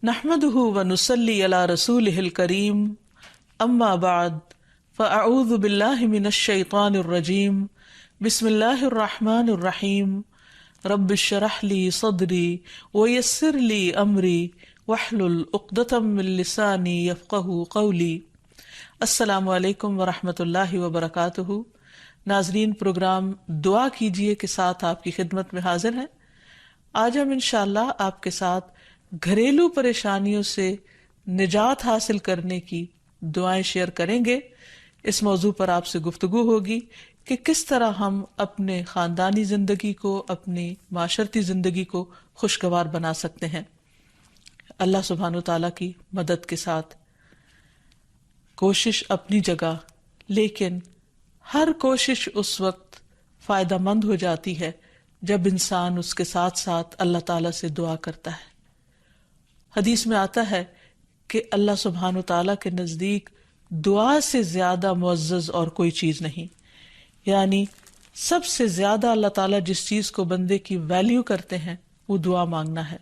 نحمده ونصلي على رسوله الكريم اما بعد فاعوذ بالله من الشيطان الرجيم بسم الله الرحمن الرحيم رب اشرح لي صدري ويسر لي امري واحلل عقدة من لساني يفقهوا قولي۔ السلام علیکم ورحمۃ اللہ وبرکاتہ۔ ناظرین، پروگرام دعا کیجئے کے ساتھ آپ کی خدمت میں حاضر ہیں۔ آج ہم انشاءاللہ آپ کے ساتھ گھریلو پریشانیوں سے نجات حاصل کرنے کی دعائیں شیئر کریں گے۔ اس موضوع پر آپ سے گفتگو ہوگی کہ کس طرح ہم اپنے خاندانی زندگی کو، اپنی معاشرتی زندگی کو خوشگوار بنا سکتے ہیں اللہ سبحانہ وتعالیٰ کی مدد کے ساتھ۔ کوشش اپنی جگہ، لیکن ہر کوشش اس وقت فائدہ مند ہو جاتی ہے جب انسان اس کے ساتھ ساتھ اللہ تعالیٰ سے دعا کرتا ہے۔ حدیث میں آتا ہے کہ اللہ سبحانہ وتعالیٰ کے نزدیک دعا سے زیادہ معزز اور کوئی چیز نہیں، یعنی سب سے زیادہ اللہ تعالیٰ جس چیز کو بندے کی ویلیو کرتے ہیں وہ دعا مانگنا ہے۔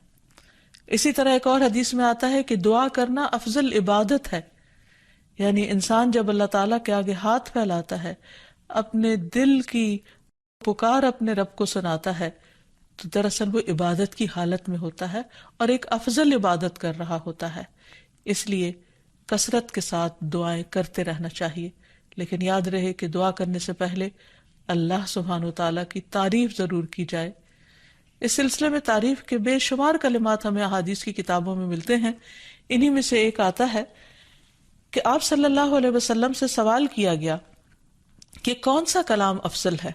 اسی طرح ایک اور حدیث میں آتا ہے کہ دعا کرنا افضل عبادت ہے، یعنی انسان جب اللہ تعالیٰ کے آگے ہاتھ پھیلاتا ہے، اپنے دل کی پکار اپنے رب کو سناتا ہے، تو دراصل وہ عبادت کی حالت میں ہوتا ہے اور ایک افضل عبادت کر رہا ہوتا ہے۔ اس لیے کثرت کے ساتھ دعائیں کرتے رہنا چاہیے، لیکن یاد رہے کہ دعا کرنے سے پہلے اللہ سبحانہ وتعالیٰ کی تعریف ضرور کی جائے۔ اس سلسلے میں تعریف کے بے شمار کلمات ہمیں احادیث کی کتابوں میں ملتے ہیں۔ انہی میں سے ایک آتا ہے کہ آپ صلی اللہ علیہ وسلم سے سوال کیا گیا کہ کون سا کلام افضل ہے؟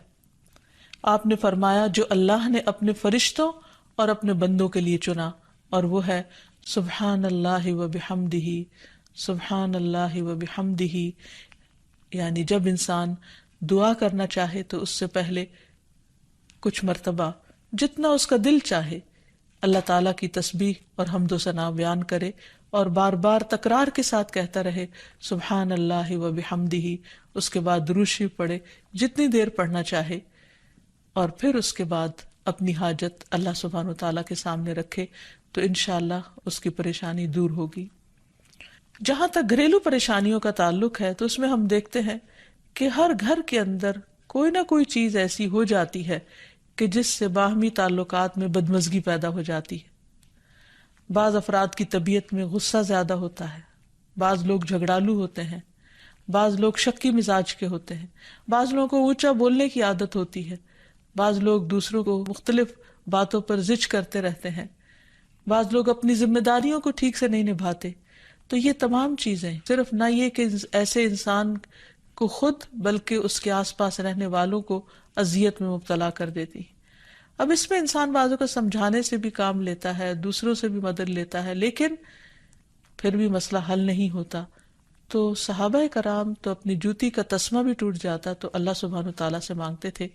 آپ نے فرمایا جو اللہ نے اپنے فرشتوں اور اپنے بندوں کے لیے چنا، اور وہ ہے سبحان اللہ و بحمدہ، سبحان اللہ و بحمدہ۔ یعنی جب انسان دعا کرنا چاہے تو اس سے پہلے کچھ مرتبہ جتنا اس کا دل چاہے اللہ تعالیٰ کی تسبیح اور حمد و ثنا بیان کرے، اور بار بار تکرار کے ساتھ کہتا رہے سبحان اللہ و بحمدہ۔ اس کے بعد درود شریف پڑھے جتنی دیر پڑھنا چاہے، اور پھر اس کے بعد اپنی حاجت اللہ سبحانہ وتعالیٰ کے سامنے رکھے تو انشاءاللہ اس کی پریشانی دور ہوگی۔ جہاں تک گھریلو پریشانیوں کا تعلق ہے تو اس میں ہم دیکھتے ہیں کہ ہر گھر کے اندر کوئی نہ کوئی چیز ایسی ہو جاتی ہے کہ جس سے باہمی تعلقات میں بدمزگی پیدا ہو جاتی ہے۔ بعض افراد کی طبیعت میں غصہ زیادہ ہوتا ہے، بعض لوگ جھگڑالو ہوتے ہیں، بعض لوگ شکی مزاج کے ہوتے ہیں، بعض لوگوں کو اونچا بولنے کی عادت ہوتی ہے، بعض لوگ دوسروں کو مختلف باتوں پر زج کرتے رہتے ہیں، بعض لوگ اپنی ذمہ داریوں کو ٹھیک سے نہیں نبھاتے۔ تو یہ تمام چیزیں صرف نہ یہ کہ ایسے انسان کو خود بلکہ اس کے آس پاس رہنے والوں کو اذیت میں مبتلا کر دیتی۔ اب اس میں انسان بعضوں کو سمجھانے سے بھی کام لیتا ہے، دوسروں سے بھی مدد لیتا ہے، لیکن پھر بھی مسئلہ حل نہیں ہوتا۔ تو صحابہ کرام تو اپنی جوتی کا تسمہ بھی ٹوٹ جاتا تو اللہ سبحانہ وتعالیٰ سے مانگتے تھے۔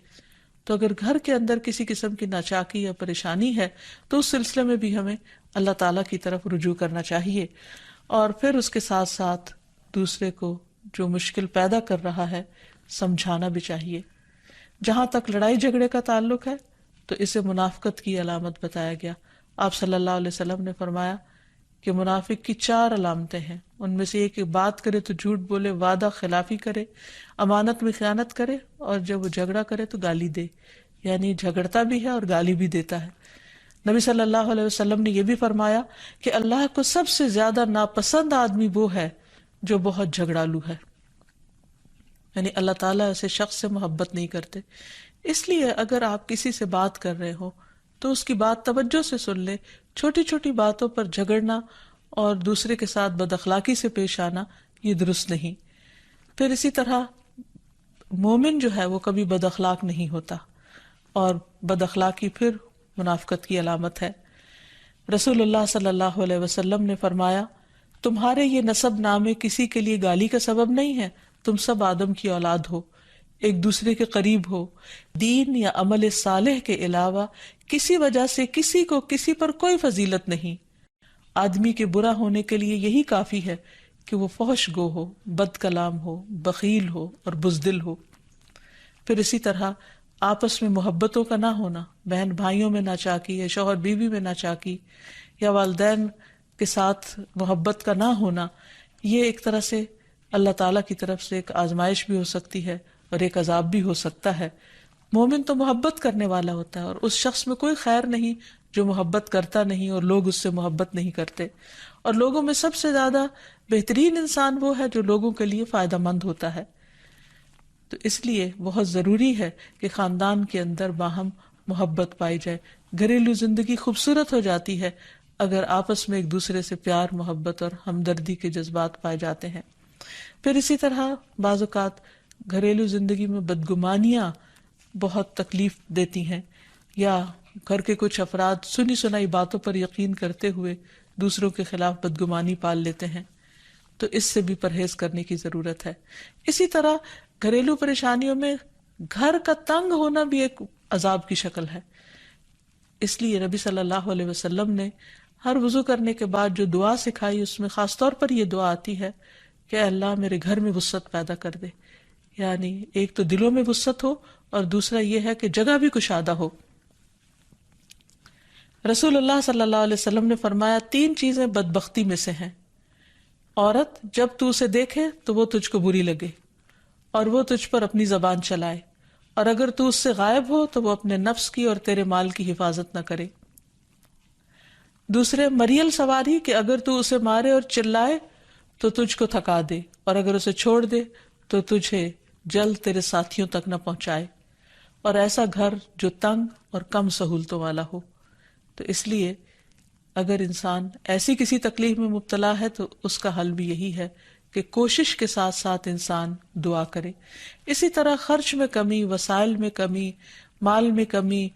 تو اگر گھر کے اندر کسی قسم کی ناچاکی یا پریشانی ہے تو اس سلسلے میں بھی ہمیں اللہ تعالیٰ کی طرف رجوع کرنا چاہیے، اور پھر اس کے ساتھ ساتھ دوسرے کو جو مشکل پیدا کر رہا ہے سمجھانا بھی چاہیے۔ جہاں تک لڑائی جھگڑے کا تعلق ہے تو اسے منافقت کی علامت بتایا گیا۔ آپ صلی اللہ علیہ وسلم نے فرمایا کہ منافق کی 4 علامتیں ہیں، ان میں سے ایک بات کرے تو جھوٹ بولے، وعدہ خلافی کرے، امانت میں خیانت کرے، اور جب وہ جھگڑا کرے تو گالی دے، یعنی جھگڑتا بھی ہے اور گالی بھی دیتا ہے۔ نبی صلی اللہ علیہ وسلم نے یہ بھی فرمایا کہ اللہ کو سب سے زیادہ ناپسند آدمی وہ ہے جو بہت جھگڑالو ہے، یعنی اللہ تعالیٰ ایسے شخص سے محبت نہیں کرتے۔ اس لیے اگر آپ کسی سے بات کر رہے ہو تو اس کی بات توجہ سے سن لے۔ چھوٹی چھوٹی باتوں پر جھگڑنا اور دوسرے کے ساتھ بد اخلاقی سے پیش آنا یہ درست نہیں۔ پھر اسی طرح مومن جو ہے وہ کبھی بد اخلاق نہیں ہوتا، اور بد اخلاقی پھر منافقت کی علامت ہے۔ رسول اللہ صلی اللہ علیہ وسلم نے فرمایا تمہارے یہ نسب نامے کسی کے لیے گالی کا سبب نہیں ہے، تم سب آدم کی اولاد ہو، ایک دوسرے کے قریب ہو، دین یا عمل صالح کے علاوہ کسی وجہ سے کسی کو کسی پر کوئی فضیلت نہیں۔ آدمی کے برا ہونے کے لیے یہی کافی ہے کہ وہ فحش گو ہو، بد کلام ہو، بخیل ہو اور بزدل ہو۔ پھر اسی طرح آپس میں محبتوں کا نہ ہونا، بہن بھائیوں میں ناچاکی، یا شوہر بیوی میں ناچاکی، یا والدین کے ساتھ محبت کا نہ ہونا، یہ ایک طرح سے اللہ تعالیٰ کی طرف سے ایک آزمائش بھی ہو سکتی ہے اور ایک عذاب بھی ہو سکتا ہے۔ مومن تو محبت کرنے والا ہوتا ہے، اور اس شخص میں کوئی خیر نہیں جو محبت کرتا نہیں اور لوگ اس سے محبت نہیں کرتے، اور لوگوں میں سب سے زیادہ بہترین انسان وہ ہے جو لوگوں کے لیے فائدہ مند ہوتا ہے۔ تو اس لیے بہت ضروری ہے کہ خاندان کے اندر باہم محبت پائی جائے۔ گھریلو زندگی خوبصورت ہو جاتی ہے اگر آپس میں ایک دوسرے سے پیار، محبت اور ہمدردی کے جذبات پائے جاتے ہیں۔ پھر اسی طرح بعض اوقات گھریلو زندگی میں بدگمانیاں بہت تکلیف دیتی ہیں، یا گھر کے کچھ افراد سنی سنائی باتوں پر یقین کرتے ہوئے دوسروں کے خلاف بدگمانی پال لیتے ہیں، تو اس سے بھی پرہیز کرنے کی ضرورت ہے۔ اسی طرح گھریلو پریشانیوں میں گھر کا تنگ ہونا بھی ایک عذاب کی شکل ہے۔ اس لیے نبی صلی اللہ علیہ وسلم نے ہر وضو کرنے کے بعد جو دعا سکھائی، اس میں خاص طور پر یہ دعا آتی ہے کہ اللہ میرے گھر میں وسعت پیدا کر دے، یعنی ایک تو دلوں میں وسعت ہو، اور دوسرا یہ ہے کہ جگہ بھی کشادہ ہو۔ رسول اللہ صلی اللہ علیہ وسلم نے فرمایا 3 چیزیں بدبختی میں سے ہیں۔ عورت جب تو اسے دیکھے تو وہ تجھ کو بری لگے اور وہ تجھ پر اپنی زبان چلائے، اور اگر تو اس سے غائب ہو تو وہ اپنے نفس کی اور تیرے مال کی حفاظت نہ کرے۔ دوسرے، مریل سواری کہ اگر تو اسے مارے اور چلائے تو تجھ کو تھکا دے، اور اگر اسے چھوڑ دے تو تجھے جلد تیرے ساتھیوں تک نہ پہنچائے، اور ایسا گھر جو تنگ اور کم سہولتوں والا ہو۔ تو اس لیے اگر انسان ایسی کسی تکلیف میں مبتلا ہے تو اس کا حل بھی یہی ہے کہ کوشش کے ساتھ ساتھ انسان دعا کرے۔ اسی طرح خرچ میں کمی، وسائل میں کمی، مال میں کمی،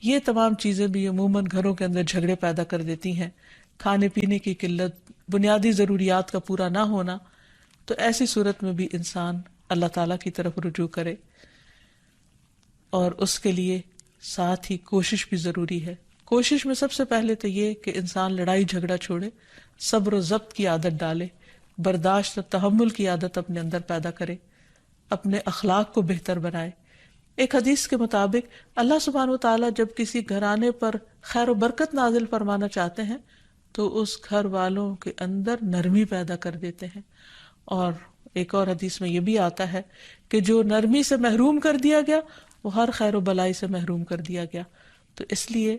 یہ تمام چیزیں بھی عموماً گھروں کے اندر جھگڑے پیدا کر دیتی ہیں۔ کھانے پینے کی قلت، بنیادی ضروریات کا پورا نہ ہونا، تو ایسی صورت میں بھی انسان اللہ تعالیٰ کی طرف رجوع کرے، اور اس کے لیے ساتھ ہی کوشش بھی ضروری ہے۔ کوشش میں سب سے پہلے تو یہ کہ انسان لڑائی جھگڑا چھوڑے، صبر و ضبط کی عادت ڈالے، برداشت اور تحمل کی عادت اپنے اندر پیدا کرے، اپنے اخلاق کو بہتر بنائے۔ ایک حدیث کے مطابق اللہ سبحانہ و تعالیٰ جب کسی گھرانے پر خیر و برکت نازل فرمانا چاہتے ہیں تو اس گھر والوں کے اندر نرمی پیدا کر دیتے ہیں۔ اور ایک اور حدیث میں یہ بھی آتا ہے کہ جو نرمی سے محروم کر دیا گیا وہ ہر خیر و بلائی سے محروم کر دیا گیا۔ تو اس لیے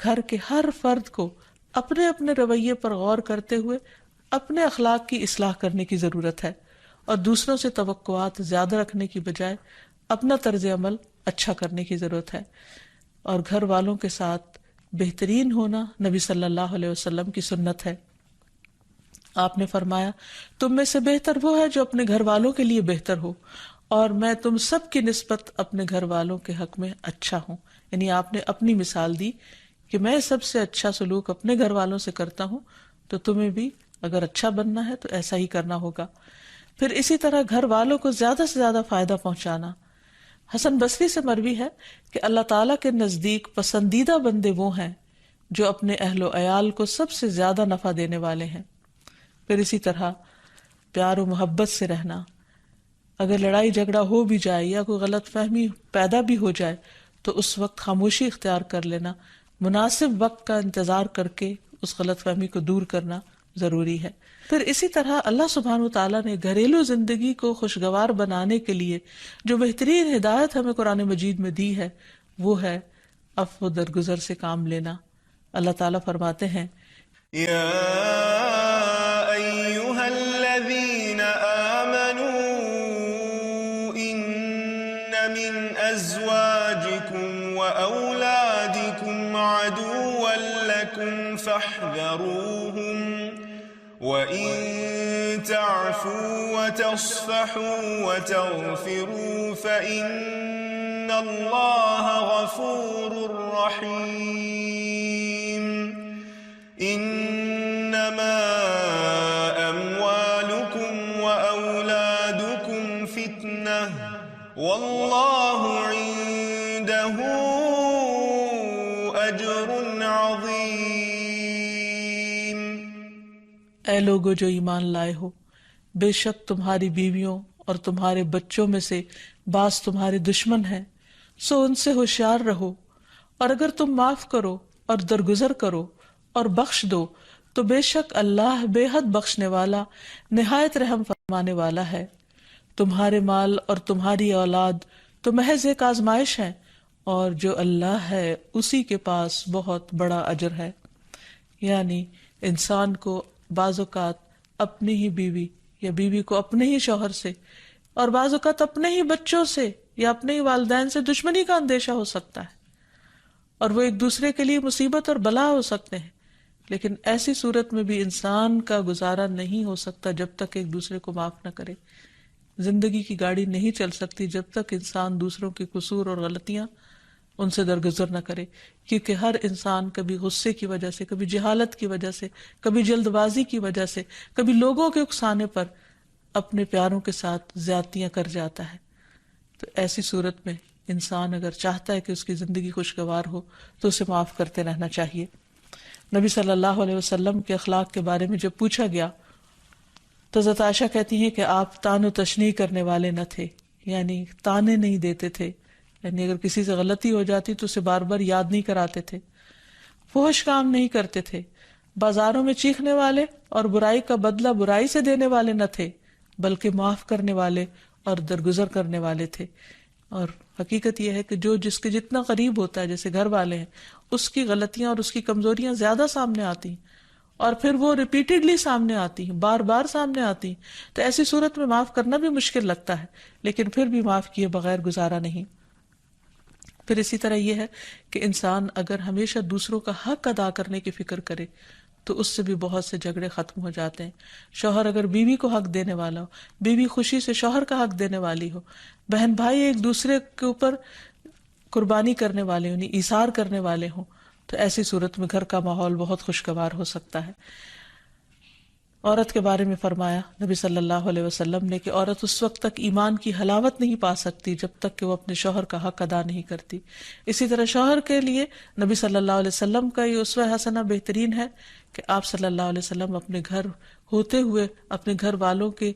گھر کے ہر فرد کو اپنے اپنے رویے پر غور کرتے ہوئے اپنے اخلاق کی اصلاح کرنے کی ضرورت ہے، اور دوسروں سے توقعات زیادہ رکھنے کی بجائے اپنا طرز عمل اچھا کرنے کی ضرورت ہے۔ اور گھر والوں کے ساتھ بہترین ہونا نبی صلی اللہ علیہ وسلم کی سنت ہے۔ آپ نے فرمایا تم میں سے بہتر وہ ہے جو اپنے گھر والوں کے لیے بہتر ہو، اور میں تم سب کی نسبت اپنے گھر والوں کے حق میں اچھا ہوں۔ یعنی آپ نے اپنی مثال دی کہ میں سب سے اچھا سلوک اپنے گھر والوں سے کرتا ہوں، تو تمہیں بھی اگر اچھا بننا ہے تو ایسا ہی کرنا ہوگا۔ پھر اسی طرح گھر والوں کو زیادہ سے زیادہ فائدہ پہنچانا۔ حسن بصری سے مروی ہے کہ اللہ تعالیٰ کے نزدیک پسندیدہ بندے وہ ہیں جو اپنے اہل و عیال کو سب سے زیادہ نفع دینے والے ہیں۔ پھر اسی طرح پیار و محبت سے رہنا۔ اگر لڑائی جھگڑا ہو بھی جائے یا کوئی غلط فہمی پیدا بھی ہو جائے تو اس وقت خاموشی اختیار کر لینا، مناسب وقت کا انتظار کر کے اس غلط فہمی کو دور کرنا ضروری ہے۔ پھر اسی طرح اللہ سبحانہ و تعالیٰ نے گھریلو زندگی کو خوشگوار بنانے کے لیے جو بہترین ہدایت ہمیں قرآن مجید میں دی ہے وہ ہے عفو درگزر سے کام لینا۔ اللہ تعالیٰ فرماتے ہیں یا ایہا الذین آمنوا ان من ازواجکم و اولادکم عدوا لکم فاحذروہم وَإِن تَعْفُوا وَتَصْفَحُوا وَتَغْفِرُوا فَإِنَّ اللَّهَ غَفُورٌ رَّحِيمٌ إِنَّمَا أَمْوَالُكُمْ وَأَوْلَادُكُمْ فِتْنَةٌ وَاللَّهُ عِندَهُ أَجْرٌ عَظِيمٌ۔ اے لوگو جو ایمان لائے ہو، بے شک تمہاری بیویوں اور تمہارے بچوں میں سے بعض تمہارے دشمن ہیں، سو ان سے ہوشیار رہو، اور اگر تم معاف کرو اور درگزر کرو اور بخش دو تو بے شک اللہ بے حد بخشنے والا نہایت رحم فرمانے والا ہے۔ تمہارے مال اور تمہاری اولاد تو محض ایک آزمائش ہے، اور جو اللہ ہے اسی کے پاس بہت بڑا اجر ہے۔ یعنی انسان کو بعض اوقات اپنی ہی بیوی یا بیوی کو اپنے ہی شوہر سے، اور بعض اوقات اپنے ہی بچوں سے یا اپنے ہی والدین سے دشمنی کا اندیشہ ہو سکتا ہے، اور وہ ایک دوسرے کے لیے مصیبت اور بلا ہو سکتے ہیں۔ لیکن ایسی صورت میں بھی انسان کا گزارا نہیں ہو سکتا جب تک ایک دوسرے کو معاف نہ کرے۔ زندگی کی گاڑی نہیں چل سکتی جب تک انسان دوسروں کے قصور اور غلطیاں ان سے درگزر نہ کرے، کیونکہ ہر انسان کبھی غصے کی وجہ سے، کبھی جہالت کی وجہ سے، کبھی جلد بازی کی وجہ سے، کبھی لوگوں کے اکسانے پر اپنے پیاروں کے ساتھ زیادتیاں کر جاتا ہے۔ تو ایسی صورت میں انسان اگر چاہتا ہے کہ اس کی زندگی خوشگوار ہو تو اسے معاف کرتے رہنا چاہیے۔ نبی صلی اللہ علیہ وسلم کے اخلاق کے بارے میں جب پوچھا گیا تو حضرت عائشہ کہتی ہیں کہ آپ طعن و تشنیع کرنے والے نہ تھے، یعنی طعنے نہیں دیتے تھے، یعنی اگر کسی سے غلطی ہو جاتی تو اسے بار بار یاد نہیں کراتے تھے، فحش کام نہیں کرتے تھے، بازاروں میں چیخنے والے اور برائی کا بدلہ برائی سے دینے والے نہ تھے، بلکہ معاف کرنے والے اور درگزر کرنے والے تھے۔ اور حقیقت یہ ہے کہ جو جس کے جتنا قریب ہوتا ہے، جیسے گھر والے ہیں، اس کی غلطیاں اور اس کی کمزوریاں زیادہ سامنے آتی ہیں، اور پھر وہ ریپیٹڈلی سامنے آتی ہیں، بار بار سامنے آتی ہیں، تو ایسی صورت میں معاف کرنا بھی مشکل لگتا ہے، لیکن پھر بھی معاف کیے بغیر گزارا نہیں۔ پھر اسی طرح یہ ہے کہ انسان اگر ہمیشہ دوسروں کا حق ادا کرنے کی فکر کرے تو اس سے بھی بہت سے جھگڑے ختم ہو جاتے ہیں۔ شوہر اگر بیوی کو حق دینے والا ہو، بیوی خوشی سے شوہر کا حق دینے والی ہو، بہن بھائی ایک دوسرے کے اوپر قربانی کرنے والے ہوں، ایثار کرنے والے ہوں، تو ایسی صورت میں گھر کا ماحول بہت خوشگوار ہو سکتا ہے۔ عورت کے بارے میں فرمایا نبی صلی اللہ علیہ وسلم نے کہ عورت اس وقت تک ایمان کی حلاوت نہیں پا سکتی جب تک کہ وہ اپنے شوہر کا حق ادا نہیں کرتی۔ اسی طرح شوہر کے لیے نبی صلی اللہ علیہ وسلم کا یہ اسوہ حسنہ بہترین ہے کہ آپ صلی اللہ علیہ وسلم اپنے گھر ہوتے ہوئے اپنے گھر والوں کے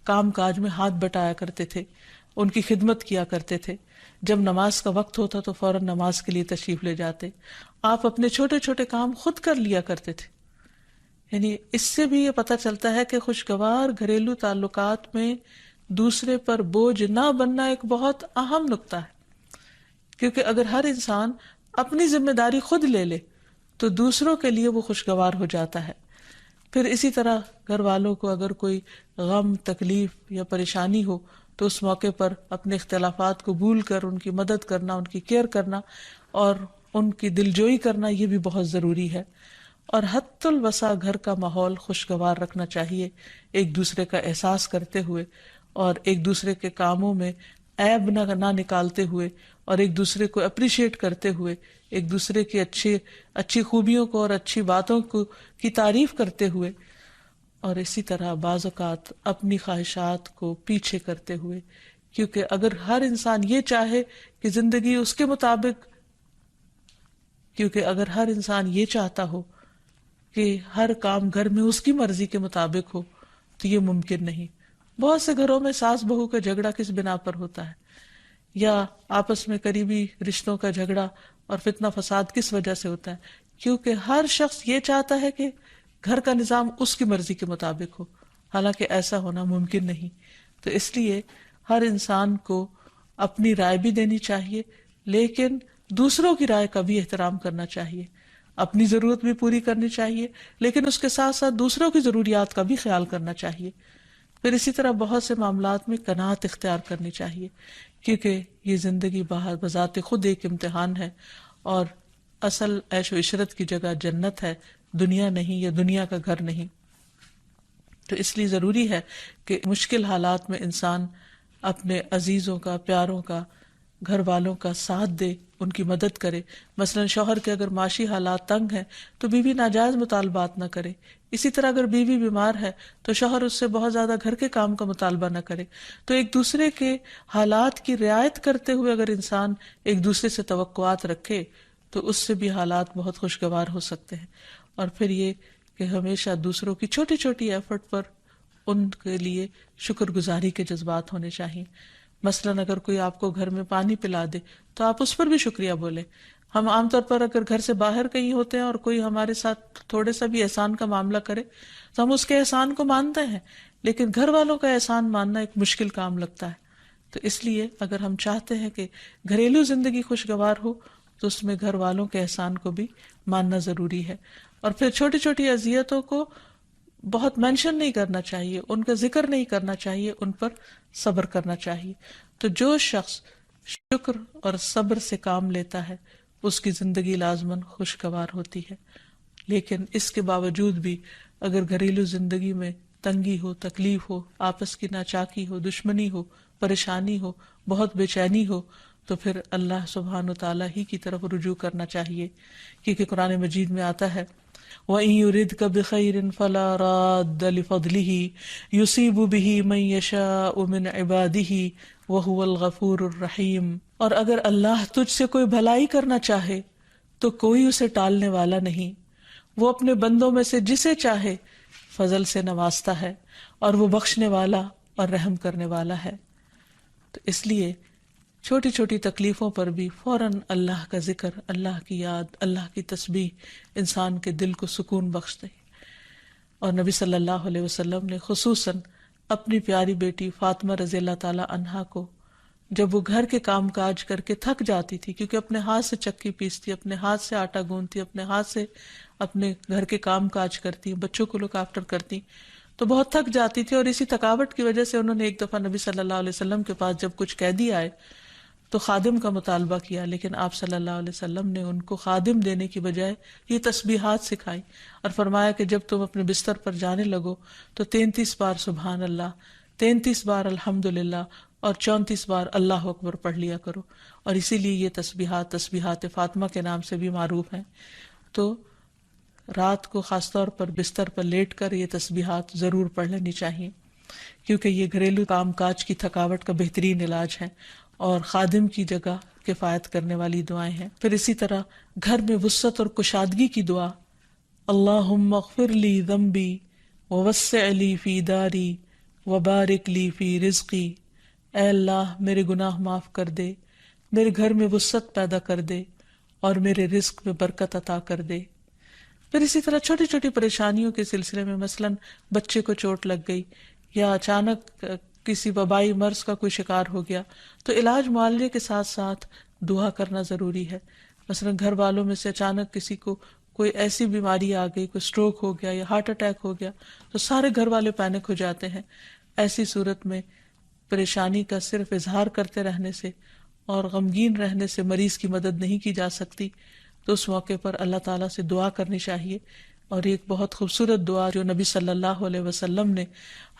کام کاج میں ہاتھ بٹایا کرتے تھے، ان کی خدمت کیا کرتے تھے۔ جب نماز کا وقت ہوتا تو فوراً نماز کے لیے تشریف لے جاتے۔ آپ اپنے چھوٹے چھوٹے کام خود کر لیا کرتے تھے۔ یعنی اس سے بھی یہ پتہ چلتا ہے کہ خوشگوار گھریلو تعلقات میں دوسرے پر بوجھ نہ بننا ایک بہت اہم نقطہ ہے، کیونکہ اگر ہر انسان اپنی ذمہ داری خود لے لے تو دوسروں کے لیے وہ خوشگوار ہو جاتا ہے۔ پھر اسی طرح گھر والوں کو اگر کوئی غم، تکلیف یا پریشانی ہو تو اس موقع پر اپنے اختلافات کو بھول کر ان کی مدد کرنا، ان کی کیئر کرنا اور ان کی دلجوئی کرنا، یہ بھی بہت ضروری ہے۔ اور حتی الوسع گھر کا ماحول خوشگوار رکھنا چاہیے، ایک دوسرے کا احساس کرتے ہوئے اور ایک دوسرے کے کاموں میں عیب نہ نکالتے ہوئے اور ایک دوسرے کو اپریشیٹ کرتے ہوئے، ایک دوسرے کی اچھی خوبیوں کو اور اچھی باتوں کی تعریف کرتے ہوئے، اور اسی طرح بعض اوقات اپنی خواہشات کو پیچھے کرتے ہوئے، کیونکہ اگر ہر انسان یہ چاہے کہ زندگی اس کے مطابق، کیونکہ اگر ہر انسان یہ چاہتا ہو کہ ہر کام گھر میں اس کی مرضی کے مطابق ہو تو یہ ممکن نہیں۔ بہت سے گھروں میں ساس بہو کا جھگڑا کس بنا پر ہوتا ہے، یا آپس میں قریبی رشتوں کا جھگڑا اور فتنہ فساد کس وجہ سے ہوتا ہے؟ کیونکہ ہر شخص یہ چاہتا ہے کہ گھر کا نظام اس کی مرضی کے مطابق ہو، حالانکہ ایسا ہونا ممکن نہیں۔ تو اس لیے ہر انسان کو اپنی رائے بھی دینی چاہیے، لیکن دوسروں کی رائے کا بھی احترام کرنا چاہیے۔ اپنی ضرورت بھی پوری کرنی چاہیے، لیکن اس کے ساتھ ساتھ دوسروں کی ضروریات کا بھی خیال کرنا چاہیے۔ پھر اسی طرح بہت سے معاملات میں قناعت اختیار کرنی چاہیے، کیونکہ یہ زندگی بذات خود ایک امتحان ہے، اور اصل عیش و عشرت کی جگہ جنت ہے، دنیا نہیں، یا دنیا کا گھر نہیں۔ تو اس لیے ضروری ہے کہ مشکل حالات میں انسان اپنے عزیزوں کا، پیاروں کا، گھر والوں کا ساتھ دے، ان کی مدد کرے۔ مثلا شوہر کے اگر معاشی حالات تنگ ہیں تو بیوی ناجائز مطالبات نہ کرے، اسی طرح اگر بیوی بیمار ہے تو شوہر اس سے بہت زیادہ گھر کے کام کا مطالبہ نہ کرے۔ تو ایک دوسرے کے حالات کی رعایت کرتے ہوئے اگر انسان ایک دوسرے سے توقعات رکھے تو اس سے بھی حالات بہت خوشگوار ہو سکتے ہیں۔ اور پھر یہ کہ ہمیشہ دوسروں کی چھوٹی چھوٹی ایفرٹ پر ان کے لیے شکر گزاری کے جذبات ہونے چاہیے۔ مثلاً اگر کوئی آپ کو گھر میں پانی پلا دے تو آپ اس پر بھی شکریہ بولیں، ہم عام طور پر اگر گھر سے باہر کہیں ہوتے ہیں اور کوئی ہمارے ساتھ تھوڑے سا بھی احسان کا معاملہ کرے تو ہم اس کے احسان کو مانتے ہیں، لیکن گھر والوں کا احسان ماننا ایک مشکل کام لگتا ہے. تو اس لیے اگر ہم چاہتے ہیں کہ گھریلو زندگی خوشگوار ہو تو اس میں گھر والوں کے احسان کو بھی ماننا ضروری ہے. اور پھر چھوٹی چھوٹی اذیتوں کو بہت مینشن نہیں کرنا چاہیے، ان کا ذکر نہیں کرنا چاہیے، ان پر صبر کرنا چاہیے. تو جو شخص شکر اور صبر سے کام لیتا ہے اس کی زندگی لازماً خوشگوار ہوتی ہے. لیکن اس کے باوجود بھی اگر گھریلو زندگی میں تنگی ہو، تکلیف ہو، آپس کی ناچاکی ہو، دشمنی ہو، پریشانی ہو، بہت بے چینی ہو، تو پھر اللہ سبحانہ و تعالیٰ ہی کی طرف رجوع کرنا چاہیے. کیونکہ قرآن مجید میں آتا ہے وَإِن يُرِدْكَ بِخَيْرٍ فَلَا رَادَّ لِفَضْلِهِ يُصِيبُ بِهِ مَن يَشَاءُ مِنْ عِبَادِهِ وَهُوَ الْغَفُورُ الرَّحِيمُ. اور اگر اللہ تجھ سے کوئی بھلائی کرنا چاہے تو کوئی اسے ٹالنے والا نہیں، وہ اپنے بندوں میں سے جسے چاہے فضل سے نوازتا ہے اور وہ بخشنے والا اور رحم کرنے والا ہے. تو اس لیے چھوٹی چھوٹی تکلیفوں پر بھی فوراً اللہ کا ذکر، اللہ کی یاد، اللہ کی تسبیح انسان کے دل کو سکون بخشتے. اور نبی صلی اللہ علیہ وسلم نے خصوصاً اپنی پیاری بیٹی فاطمہ رضی اللہ تعالی عنہا کو جب وہ گھر کے کام کاج کر کے تھک جاتی تھی، کیونکہ اپنے ہاتھ سے چکی پیستی، اپنے ہاتھ سے آٹا گوندتی، اپنے ہاتھ سے اپنے گھر کے کام کاج کرتی، بچوں کو لک آفٹر کرتی، تو بہت تھک جاتی تھی. اور اسی تھکاوٹ کی وجہ سے انہوں نے ایک دفعہ نبی صلی اللہ علیہ وسلم کے پاس جب کچھ قیدی آئے تو خادم کا مطالبہ کیا، لیکن آپ صلی اللہ علیہ وسلم نے ان کو خادم دینے کی بجائے یہ تسبیحات سکھائی اور فرمایا کہ جب تم اپنے بستر پر جانے لگو تو 33 بار سبحان اللہ، 33 بار الحمدللہ اور 34 بار اللہ اکبر پڑھ لیا کرو. اور اسی لیے یہ تسبیحات فاطمہ کے نام سے بھی معروف ہیں. تو رات کو خاص طور پر بستر پر لیٹ کر یہ تسبیحات ضرور پڑھ لینی چاہیے، کیونکہ یہ گھریلو کام کاج کی تھکاوٹ کا بہترین علاج ہے اور خادم کی جگہ کفایت کرنے والی دعائیں ہیں. پھر اسی طرح گھر میں وسعت اور کشادگی کی دعا، اللہم اغفر لی ذنبی ووسع لی فی داری وبارک لی فی رزقی. اے اللہ میرے گناہ معاف کر دے، میرے گھر میں وسعت پیدا کر دے اور میرے رزق میں برکت عطا کر دے. پھر اسی طرح چھوٹی چھوٹی پریشانیوں کے سلسلے میں مثلاً بچے کو چوٹ لگ گئی یا اچانک کسی وبائی مرض کا کوئی شکار ہو گیا تو علاج معالجے کے ساتھ ساتھ دعا کرنا ضروری ہے. مثلاً گھر والوں میں سے اچانک کسی کو کوئی ایسی بیماری آ گئی، کوئی سٹروک ہو گیا یا ہارٹ اٹیک ہو گیا تو سارے گھر والے پینک ہو جاتے ہیں. ایسی صورت میں پریشانی کا صرف اظہار کرتے رہنے سے اور غمگین رہنے سے مریض کی مدد نہیں کی جا سکتی. تو اس موقع پر اللہ تعالیٰ سے دعا کرنی چاہیے. اور ایک بہت خوبصورت دعا جو نبی صلی اللہ علیہ وسلم نے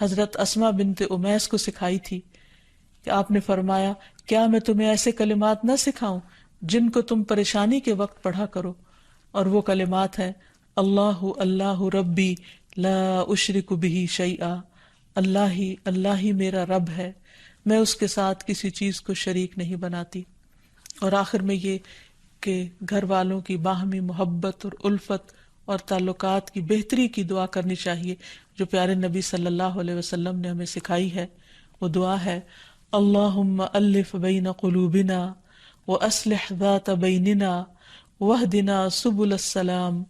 حضرت اسماء بنت امیس کو سکھائی تھی کہ آپ نے فرمایا کیا میں تمہیں ایسے کلمات نہ سکھاؤں جن کو تم پریشانی کے وقت پڑھا کرو. اور وہ کلمات ہیں اللہ ربی لا اشرک بہ شیئا، اللہ ہی میرا رب ہے، میں اس کے ساتھ کسی چیز کو شریک نہیں بناتی. اور آخر میں یہ کہ گھر والوں کی باہمی محبت اور الفت اور تعلقات کی بہتری کی دعا کرنی چاہیے جو پیارے نبی صلی اللہ علیہ وسلم نے ہمیں سکھائی ہے. وہ دعا ہے اللہم الف بین قلوبنا واصلح ذات بیننا واہدنا سبل السلام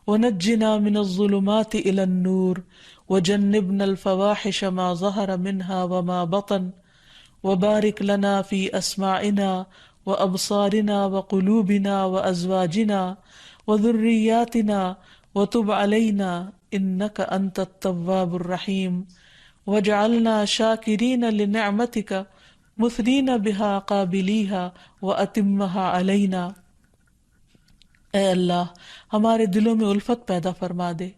ونجنا من الظلمات الى النور وجنبنا الفواحش ما ظهر منها وما بطن وبارک لنا فی اسماعنا وابصارنا وقلوبنا وازواجنا وذریاتنا وتب علینا انک انت التواب الرحیم وجعلنا شاکرین لنعمتک مثنین بها قابلیہا واتمہا علینا. اے اللہ ہمارے دلوں میں الفت پیدا فرما دے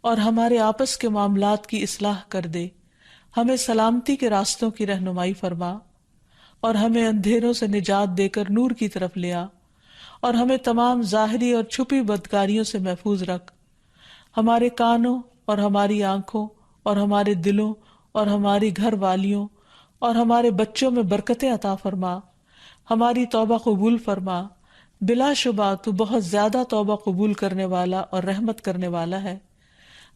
اور ہمارے آپس کے معاملات کی اصلاح کر دے. ہمیں سلامتی کے راستوں کی رہنمائی فرما اور ہمیں اندھیروں سے نجات دے کر نور کی طرف لے آ اور ہمیں تمام ظاہری اور چھپی بدکاریوں سے محفوظ رکھ. ہمارے کانوں اور ہماری آنکھوں اور ہمارے دلوں اور ہماری گھر والیوں اور ہمارے بچوں میں برکتیں عطا فرما. ہماری توبہ قبول فرما. بلا شبہ تو بہت زیادہ توبہ قبول کرنے والا اور رحمت کرنے والا ہے.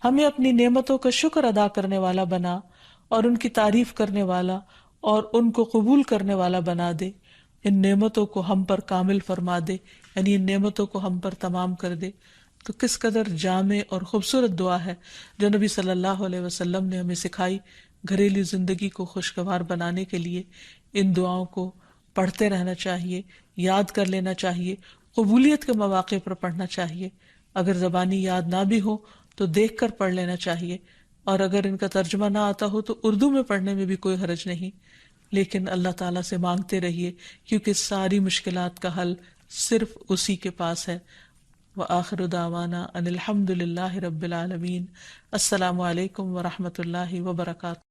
ہمیں اپنی نعمتوں کا شکر ادا کرنے والا بنا اور ان کی تعریف کرنے والا اور ان کو قبول کرنے والا بنا دے. ان نعمتوں کو ہم پر کامل فرما دے یعنی ان نعمتوں کو ہم پر تمام کر دے، تو کس قدر جامع اور خوبصورت دعا ہے جو نبی صلی اللہ علیہ وسلم نے ہمیں سکھائی۔ گھریلو زندگی کو خوشگوار بنانے کے لیے ان دعاؤں کو پڑھتے رہنا چاہیے، یاد کر لینا چاہیے، قبولیت کے مواقع پر پڑھنا چاہیے۔ اگر زبانی یاد نہ بھی ہو تو دیکھ کر پڑھ لینا چاہیے، اور اگر ان کا ترجمہ نہ آتا ہو تو اردو میں پڑھنے میں بھی کوئی حرج نہیں، لیکن اللہ تعالیٰ سے مانگتے رہیے کیونکہ ساری مشکلات کا حل صرف اسی کے پاس ہے۔ وآخر دعوانا ان الحمد للہ رب العالمین۔ السلام علیکم ورحمۃ اللہ وبرکاتہ۔